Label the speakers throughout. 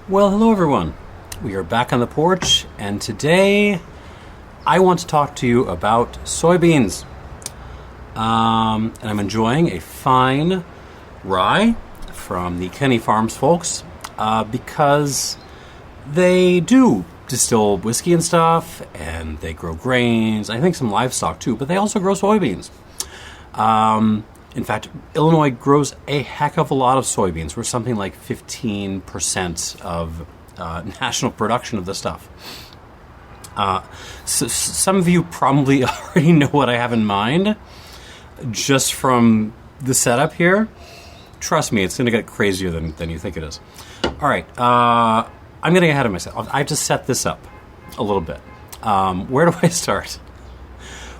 Speaker 1: Well, hello everyone. We are back on the porch, and today I want to talk to you about soybeans. And I'm enjoying a fine rye from the Kenny Farms folks because they do distill whiskey and stuff, and they grow grains, I think some livestock too, but they also grow soybeans. In fact, Illinois grows a heck of a lot of soybeans. We're something like 15% of national production of this stuff. So some of you probably already know what I have in mind just from the setup here. Trust me, it's going to get crazier than you think it is. All right, I'm getting ahead of myself. I have to set this up a little bit. Where do I start?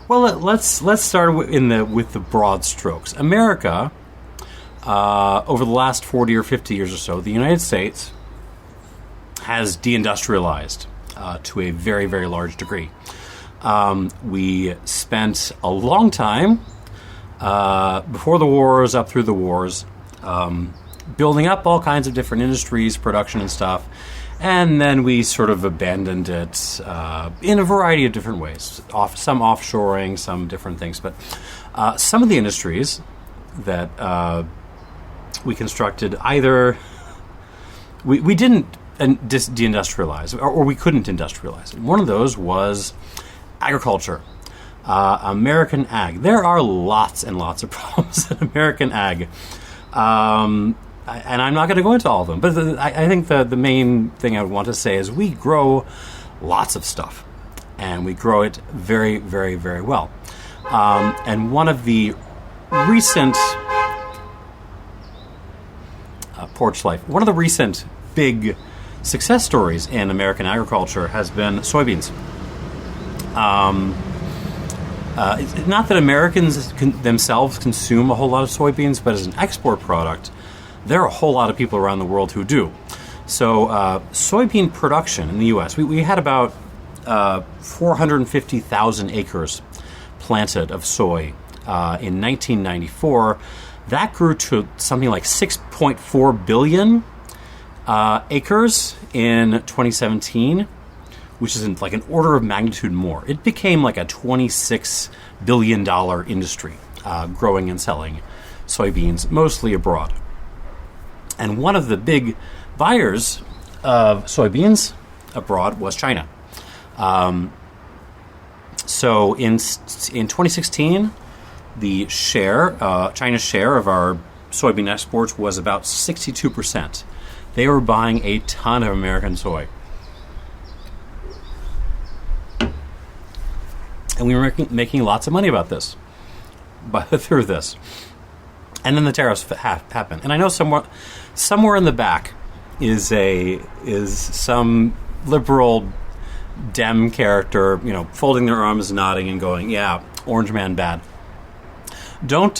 Speaker 1: Well, let's start with the broad strokes. America, over the last 40 or 50 years or so, the United States has deindustrialized to a very, very large degree. We spent a long time, before the wars, up through the wars, building up all kinds of different industries, production and stuff, and then we sort of abandoned it in a variety of different ways. Some offshoring, some different things. But some of the industries that we constructed, either we didn't deindustrialize, or we couldn't industrialize. One of those was agriculture. American ag. There are lots and lots of problems in American ag. And I'm not going to go into all of them, but I think the main thing I would want to say is we grow lots of stuff, and we grow it very, very, very well. And one of the recent porch life, one of the recent big success stories in American agriculture has been soybeans. Not that Americans themselves consume a whole lot of soybeans, but as an export product, there are a whole lot of people around the world who do. So soybean production in the U.S., we had about 450,000 acres planted of soy in 1994. That grew to something like 6.4 billion acres in 2017, which is like an order of magnitude more. It became like a $26 billion industry, growing and selling soybeans, mostly abroad. And one of the big buyers of soybeans abroad was China. So in 2016, the China's share of our soybean exports was about 62%. They were buying a ton of American soy. And we were making lots of money about this, through this. And then the tariffs happen. And I know somewhere in the back is some liberal Dem character, folding their arms, nodding, and going, "Yeah, Orange Man bad." Don't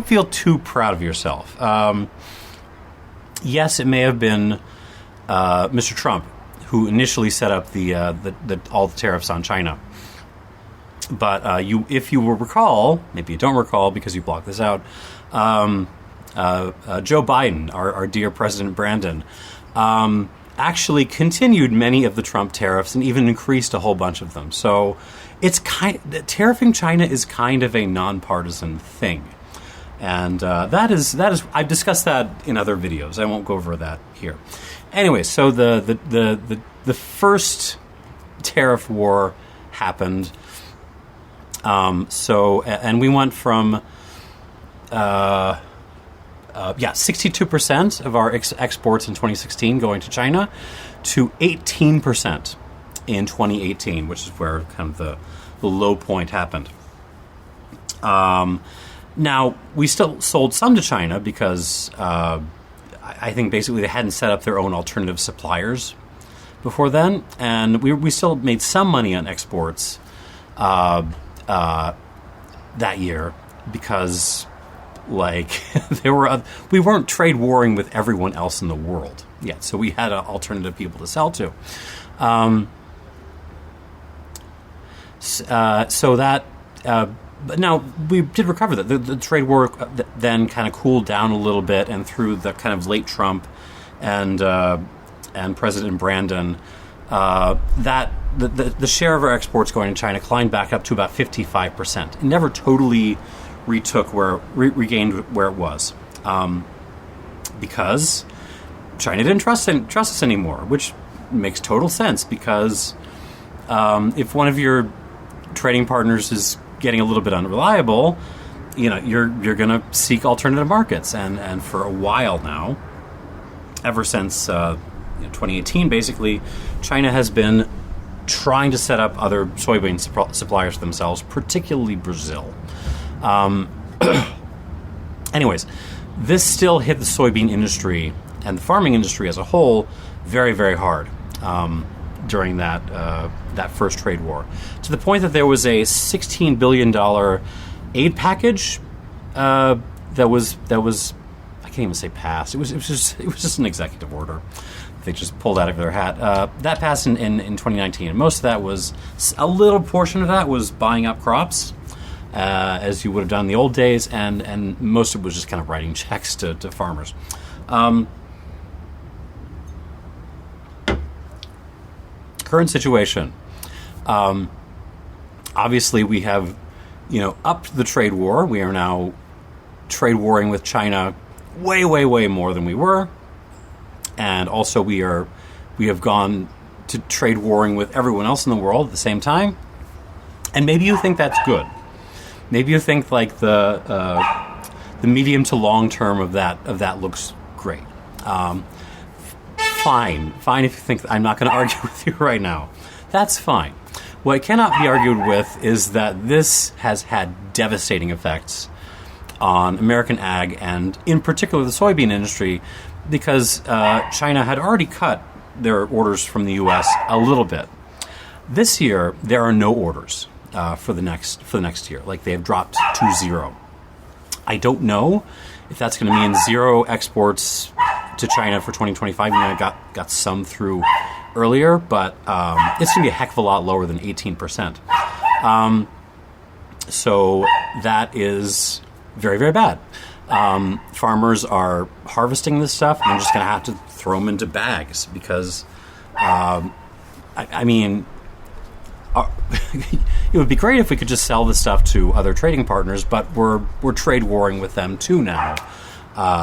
Speaker 1: feel too proud of yourself. Yes, it may have been Mr. Trump who initially set up all the tariffs on China. But if you will recall, maybe you don't recall because you blocked this out, Joe Biden, our dear President Brandon, actually continued many of the Trump tariffs and even increased a whole bunch of them. So tariffing China is kind of a nonpartisan thing. And that is I've discussed that in other videos. I won't go over that here. Anyway, so the first tariff war happened. And we went from 62% of our exports in 2016 going to China to 18% in 2018, which is where kind of the low point happened. Now, we still sold some to China because I think basically they hadn't set up their own alternative suppliers before then, and we still made some money on exports that year because, we weren't trade warring with everyone else in the world yet, so we had alternative people to sell to. But now, we did recover that. The trade war then kind of cooled down a little bit, and through the kind of late Trump and President Brandon, that the share of our exports going to China climbed back up to about 55%. It never totally regained where it was, because China didn't trust us anymore, which makes total sense. Because if one of your trading partners is getting a little bit unreliable, you're going to seek alternative markets, and for a while now, ever since 2018, basically, China has been trying to set up other soybean suppliers themselves, particularly Brazil. Anyways, this still hit the soybean industry and the farming industry as a whole very, very hard during that first trade war, to the point that there was a $16 billion aid package that was I can't even say passed. It was just an executive order they just pulled out of their hat. That passed in 2019, and most of that was, a little portion of that was buying up crops, as you would have done in the old days, and most of it was just kind of writing checks to farmers. Current situation. Obviously, we have, upped the trade war. We are now trade warring with China way, way, way more than we were. And also we have gone to trade warring with everyone else in the world at the same time. And maybe you think that's good. Maybe you think like the medium to long term of that looks great. Fine if you think I'm not going to argue with you right now. That's fine. What cannot be argued with is that this has had devastating effects on American ag, and in particular the soybean industry, because China had already cut their orders from the U.S. a little bit. This year, there are no orders for the next year. Like, they have dropped to zero. I don't know if that's going to mean zero exports to China for 2025. I got some through earlier, but it's going to be a heck of a lot lower than 18%. So that is very, very bad. Farmers are harvesting this stuff, and they're just going to have to throw them into bags because, it would be great if we could just sell this stuff to other trading partners, but we're trade warring with them too now.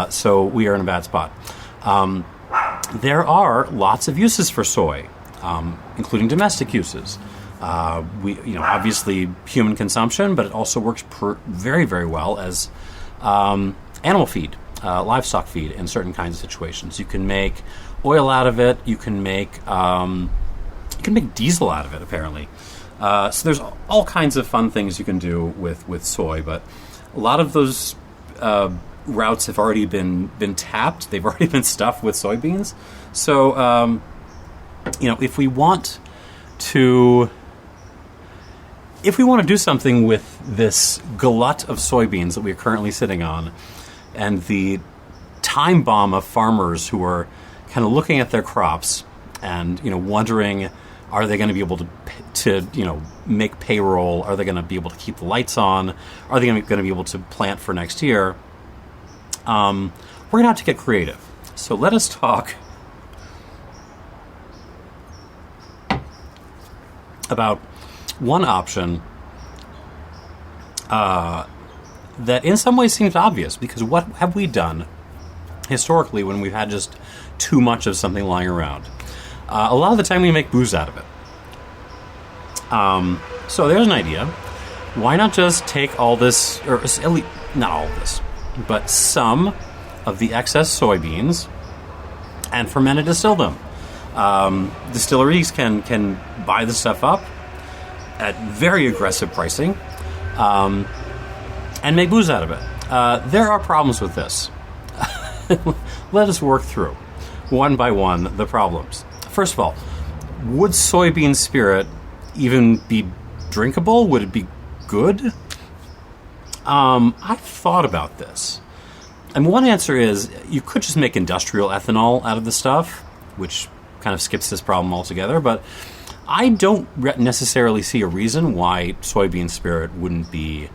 Speaker 1: So we are in a bad spot. There are lots of uses for soy, including domestic uses. Obviously human consumption, but it also works very, very well as animal feed, livestock feed in certain kinds of situations. You can make oil out of it. You can make diesel out of it, apparently. So there's all kinds of fun things you can do with soy, but a lot of those routes have already been tapped. They've already been stuffed with soybeans. So if we want to do something with this glut of soybeans that we are currently sitting on, and the time bomb of farmers who are kind of looking at their crops and wondering, are they going to be able to make payroll? Are they going to be able to keep the lights on? Are they going to be able to plant for next year? We're going to have to get creative. So let us talk about one option that in some ways seems obvious, because what have we done historically when we've had just too much of something lying around? A lot of the time we make booze out of it. So there's an idea. Why not just take all this, or at least not all of this, but some of the excess soybeans and ferment and distill them? Distilleries can buy the stuff up at very aggressive pricing and make booze out of it. There are problems with this. Let us work through, one by one, the problems. First of all, would soybean spirit even be drinkable? Would it be good? I've thought about this. And one answer is you could just make industrial ethanol out of the stuff, which kind of skips this problem altogether. But I don't necessarily see a reason why soybean spirit wouldn't be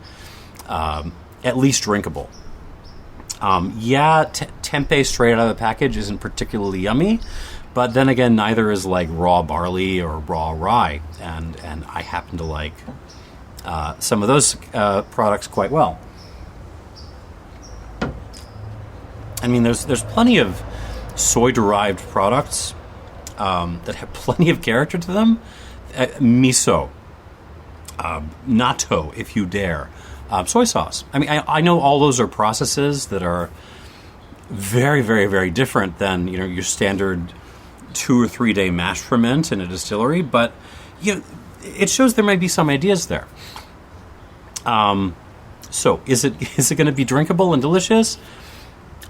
Speaker 1: at least drinkable. Tempeh straight out of the package isn't particularly yummy, but then again, neither is like raw barley or raw rye, and I happen to like some of those products quite well. I mean, there's plenty of soy-derived products that have plenty of character to them. Miso, natto, if you dare, soy sauce. I mean, I know all those are processes that are very, very, very different than your standard 2 or 3 day mash ferment in a distillery, but it shows there might be some ideas there. So is it going to be drinkable and delicious?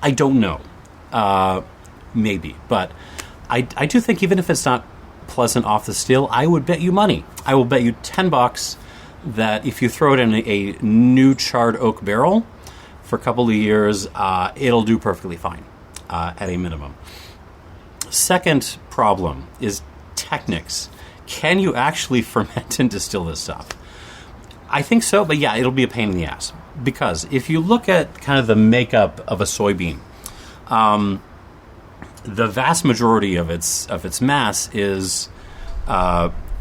Speaker 1: I don't know. Maybe, but I do think even if it's not pleasant off the still, I would bet you money. I will bet you $10 that if you throw it in a new charred oak barrel for a couple of years, it'll do perfectly fine at a minimum. Second problem is techniques. Can you actually ferment and distill this stuff? I think so, but yeah, it'll be a pain in the ass. Because if you look at kind of the makeup of a soybean, the vast majority of its mass is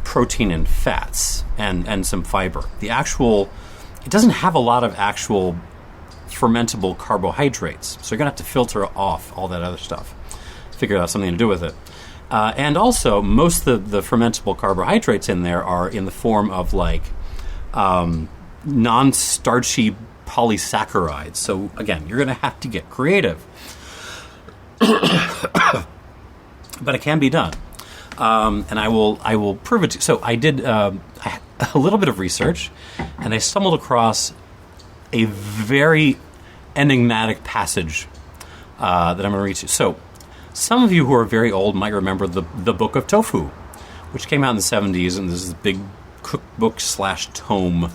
Speaker 1: protein and fats and some fiber. It doesn't have a lot of actual fermentable carbohydrates, so you're going to have to filter off all that other stuff, figure out something to do with it. And also, most of the fermentable carbohydrates in there are in the form of like non-starchy polysaccharides. So again, you're going to have to get creative. But it can be done. And I will prove it to you. So I did a little bit of research, and I stumbled across a very enigmatic passage that I'm going to read you. So some of you who are very old might remember the Book of Tofu, which came out in the 70s, and this is a big cookbook / tome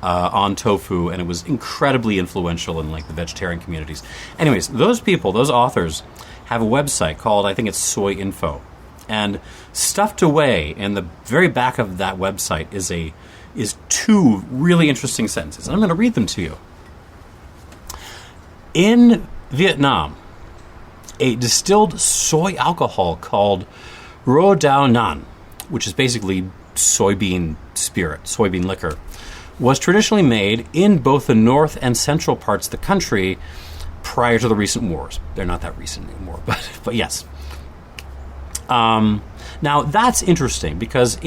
Speaker 1: on tofu, and it was incredibly influential in like the vegetarian communities. Anyways, those authors have a website called, I think it's Soy Info, and stuffed away in the very back of that website is 2 really interesting sentences, and I'm going to read them to you. In Vietnam, a distilled soy alcohol called Rượu Đào Nan, which is basically soybean spirit, soybean liquor, was traditionally made in both the north and central parts of the country prior to the recent wars. They're not that recent anymore, but yes. Now, that's interesting because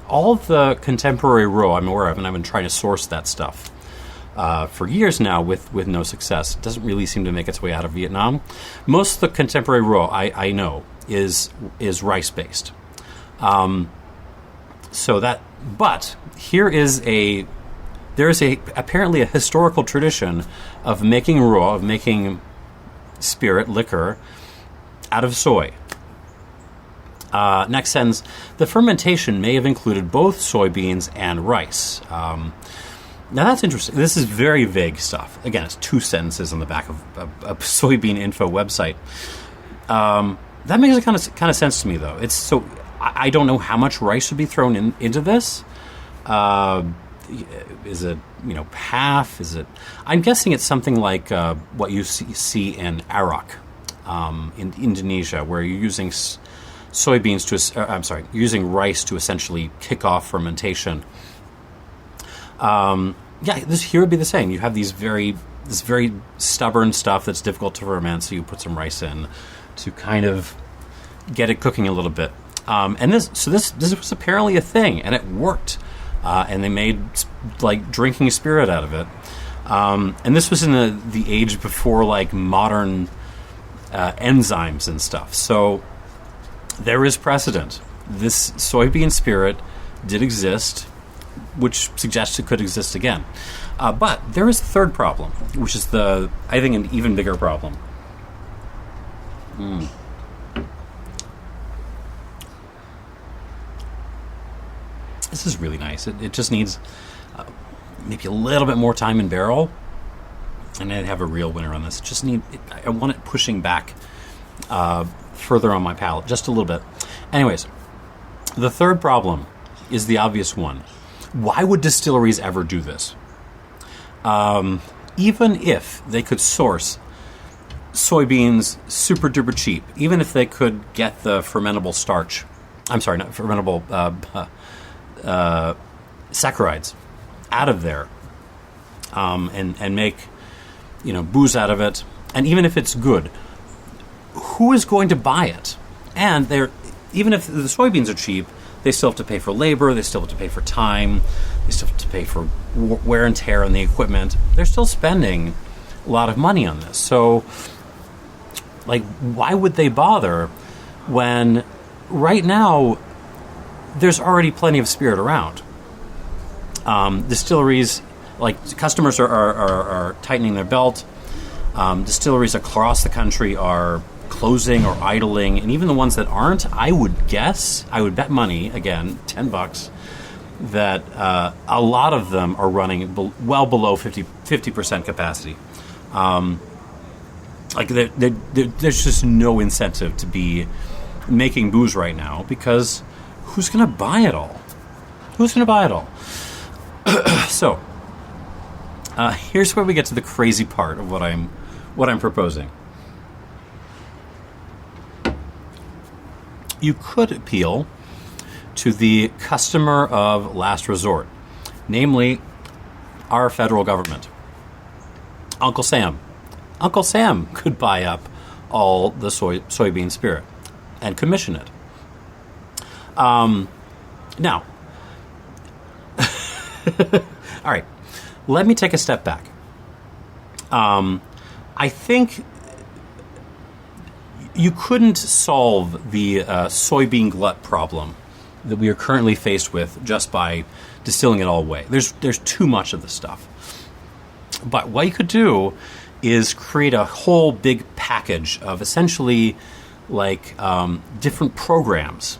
Speaker 1: all of the contemporary rượu I'm aware of, and I've been trying to source that stuff for years now with no success. It doesn't really seem to make its way out of Vietnam. Most of the contemporary rượu I know is rice-based. But there is apparently a historical tradition of making rượu, of making spirit, liquor, out of soy. Next sentence, the fermentation may have included both soybeans and rice. Now that's interesting. This is very vague stuff. Again, it's 2 sentences on the back of a Soybean Info website. That makes kind of sense to me, though. I don't know how much rice would be thrown into this. Is it half? Is it? I'm guessing it's something like what you see in Arak, in Indonesia, where you're using using rice to essentially kick off fermentation. Here would be the same. You have this very stubborn stuff that's difficult to ferment, so you put some rice in to kind of get it cooking a little bit. And this was apparently a thing, and it worked. And they made like drinking spirit out of it. And this was in the age before like modern enzymes and stuff. So there is precedent. This soybean spirit did exist, which suggests it could exist again. But there is a third problem, which is I think an even bigger problem. This is really nice. It just needs maybe a little bit more time in barrel, and I'd have a real winner on this. I want it pushing back further on my palate, just a little bit. Anyways, the third problem is the obvious one. Why would distilleries ever do this? Even if they could source soybeans super duper cheap, even if they could get the fermentable starch. I'm sorry, not fermentable saccharides out of there, and make booze out of it. And even if it's good, who is going to buy it? And even if the soybeans are cheap, they still have to pay for labor, they still have to pay for time, they still have to pay for wear and tear on the equipment. They're still spending a lot of money on this. So, why would they bother when right now there's already plenty of spirit around? Distilleries, customers are tightening their belt. Distilleries across the country are closing or idling, and even the ones that aren't, I would bet money, again, $10, that a lot of them are running well below 50% capacity. There's just no incentive to be making booze right now, because who's going to buy it all? So, here's where we get to the crazy part of what I'm proposing. You could appeal to the customer of last resort, namely our federal government. Uncle Sam. Uncle Sam could buy up all the soybean spirit and commission it. Now, all right, let me take a step back. I think you couldn't solve the soybean glut problem that we are currently faced with just by distilling it all away. There's too much of this stuff. But what you could do is create a whole big package of essentially different programs,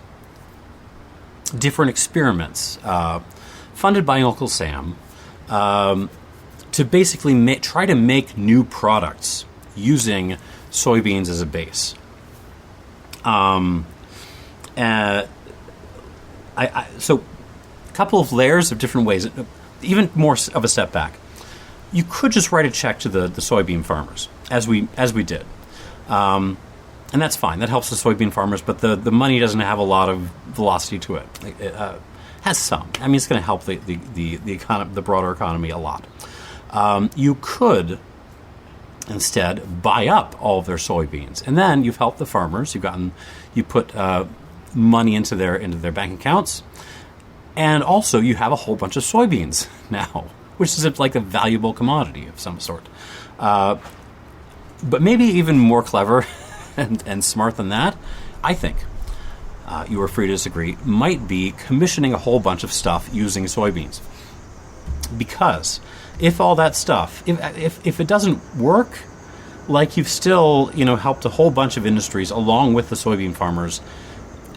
Speaker 1: different experiments, funded by Uncle Sam, to basically try to make new products using soybeans as a base. So a couple of layers of different ways, even more of a step back. You could just write a check to the soybean farmers, as we did. And that's fine. That helps the soybean farmers, but the money doesn't have a lot of velocity to it. It has some. I mean, it's going to help the broader economy a lot. You could instead buy up all of their soybeans, and then you've helped the farmers. You put money into their bank accounts, and also you have a whole bunch of soybeans now, which is like a valuable commodity of some sort. But maybe even more clever and smart than that, I think, you are free to disagree, might be commissioning a whole bunch of stuff using soybeans. Because if all that stuff, if it doesn't work, you've still helped a whole bunch of industries along with the soybean farmers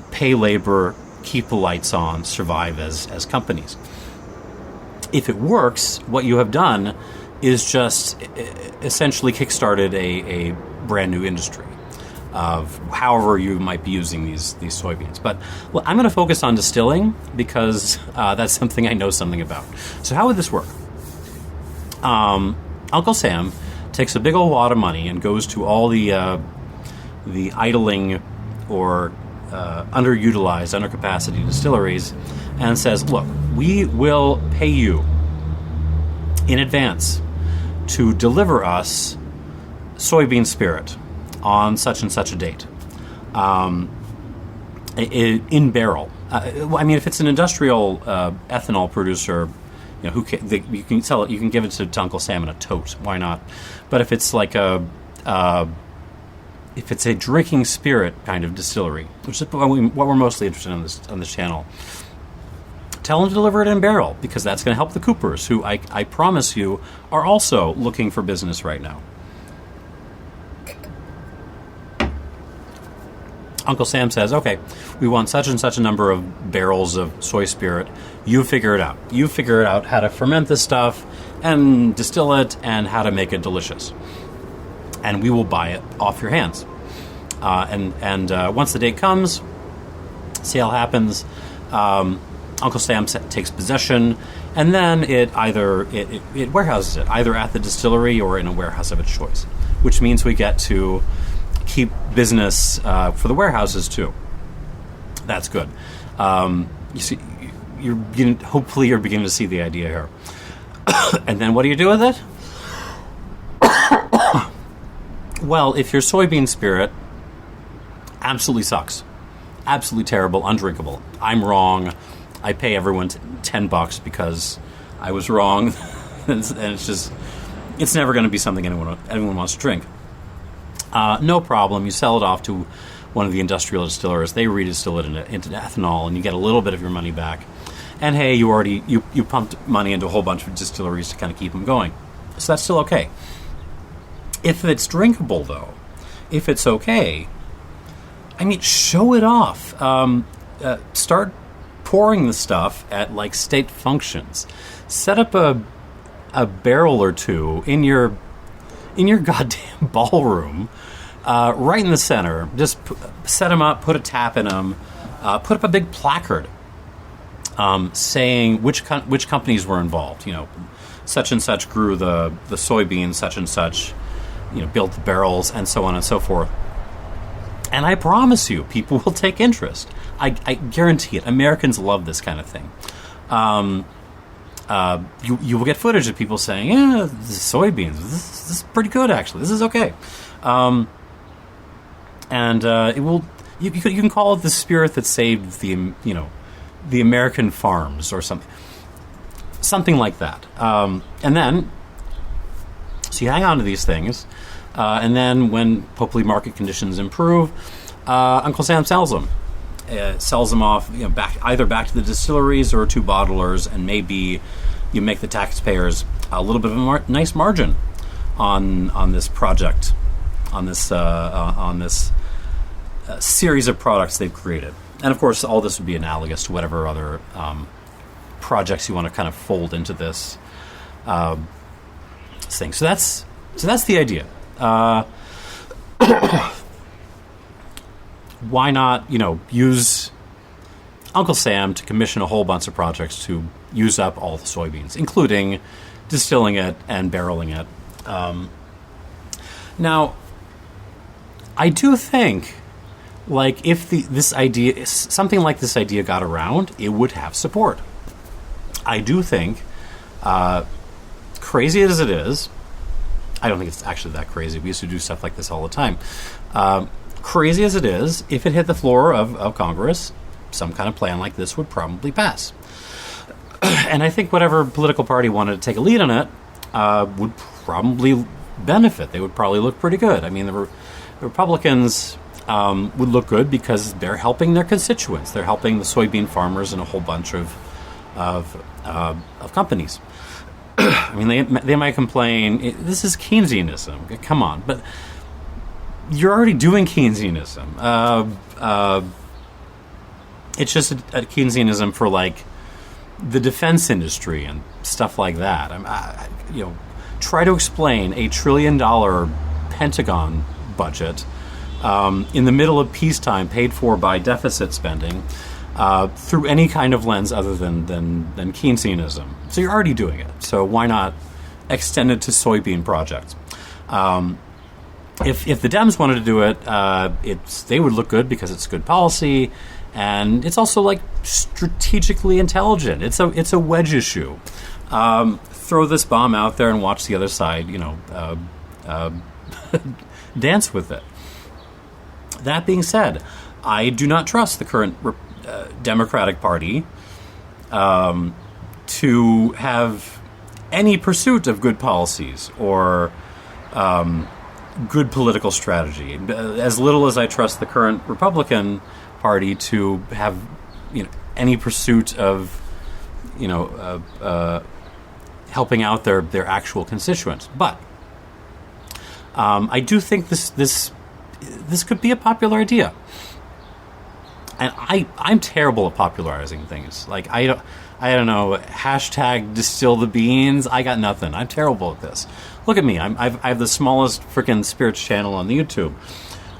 Speaker 1: pay labor, keep the lights on, survive as companies. If it works, what you have done is just essentially kickstarted a brand new industry of however you might be using these soybeans. But I'm going to focus on distilling because that's something I know something about. So how would this work? Uncle Sam takes a big old wad of money and goes to all the idling or underutilized, undercapacity distilleries and says, look, we will pay you in advance to deliver us soybean spirit on such and such a date, in barrel. I mean, if it's an industrial ethanol producer, you can sell it. You can give it to Uncle Sam in a tote. Why not? But if it's if it's a drinking spirit kind of distillery, which is what we're mostly interested in on this channel, tell them to deliver it in barrel, because that's going to help the coopers, who I promise you are also looking for business right now. Uncle Sam says, okay, we want such and such a number of barrels of soy spirit. You figure it out. You figure out how to ferment this stuff and distill it and how to make it delicious. And we will buy it off your hands. And once the date comes, sale happens, Uncle Sam takes possession, and then it warehouses it, either at the distillery or in a warehouse of its choice. which means we get to keep business for the warehouses too. That's good. You see, hopefully you're beginning to see the idea here. And then what do you do with it? Well, if your soybean spirit absolutely sucks, absolutely terrible, undrinkable, I'm wrong, I pay everyone $10 because I was wrong, and it's never going to be something anyone wants to drink. No problem. You sell it off to one of the industrial distillers. They redistill it into ethanol, and you get a little bit of your money back. And hey, you pumped money into a whole bunch of distilleries to kind of keep them going. So that's still okay. If it's drinkable, though, if it's okay, I mean, show it off. Start pouring the stuff at like state functions. Set up a barrel or two in your goddamn ballroom, right in the center. Just set them up, put a tap in them, put up a big placard saying which companies were involved. You know, such and such grew the soybeans, such and such, you know, built the barrels, and so on and so forth. And I promise you, people will take interest. I guarantee it. Americans love this kind of thing. You will get footage of people saying, "Yeah, this is soybeans. This is pretty good, actually. This is okay." It will. You can call it the spirit that saved the American farms or something like that. And then, so you hang on to these things, and then when hopefully market conditions improve, Uncle Sam sells them. Sells them off, either back to the distilleries or to bottlers, and maybe you make the taxpayers a little bit of a nice margin on this project, on this series of products they've created. And of course, all this would be analogous to whatever other projects you want to kind of fold into this thing. So that's the idea. Why not, use Uncle Sam to commission a whole bunch of projects to use up all the soybeans, including distilling it and barreling it. Now, I do think, like, if something like this idea got around, it would have support. I do think, crazy as it is, I don't think it's actually that crazy. We used to do stuff like this all the time. Crazy as it is, if it hit the floor of Congress, some kind of plan like this would probably pass. And I think whatever political party wanted to take a lead on it would probably benefit. They would probably look pretty good. I mean, the Republicans would look good because they're helping their constituents. They're helping the soybean farmers and a whole bunch of companies. I mean, they might complain, this is Keynesianism. Come on, but you're already doing Keynesianism. It's just a Keynesianism for, like, the defense industry and stuff like that. Try to explain $1 trillion Pentagon budget in the middle of peacetime, paid for by deficit spending, through any kind of lens other than Keynesianism. So you're already doing it. So why not extend it to soybean projects? If the Dems wanted to do it, they would look good because it's good policy, and it's also, like, strategically intelligent. It's a wedge issue. Throw this bomb out there and watch the other side, dance with it. That being said, I do not trust the current Democratic Party to have any pursuit of good policies or good political strategy. As little as I trust the current Republican Party to have, any pursuit of, helping out their actual constituents. But I do think this could be a popular idea. And I'm terrible at popularizing things. Like, I don't know, hashtag distill the beans. I got nothing. I'm terrible at this. Look at me. I have the smallest freaking spirits channel on the YouTube.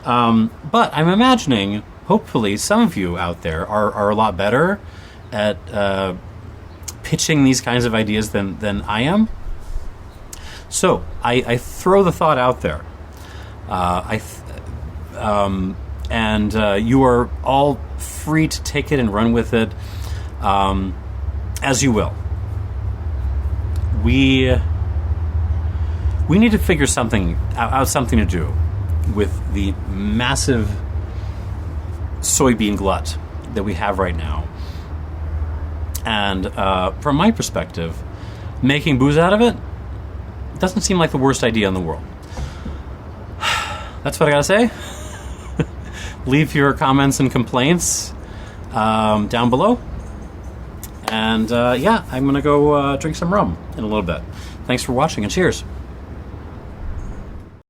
Speaker 1: But I'm imagining, hopefully, some of you out there are a lot better at pitching these kinds of ideas than I am. So I throw the thought out there. And you are all free to take it and run with it as you will. We need to figure out something to do with the massive soybean glut that we have right now. And from my perspective, making booze out of it doesn't seem like the worst idea in the world. That's what I gotta say. Leave your comments and complaints down below. And I'm gonna go drink some rum in a little bit. Thanks for watching, and cheers.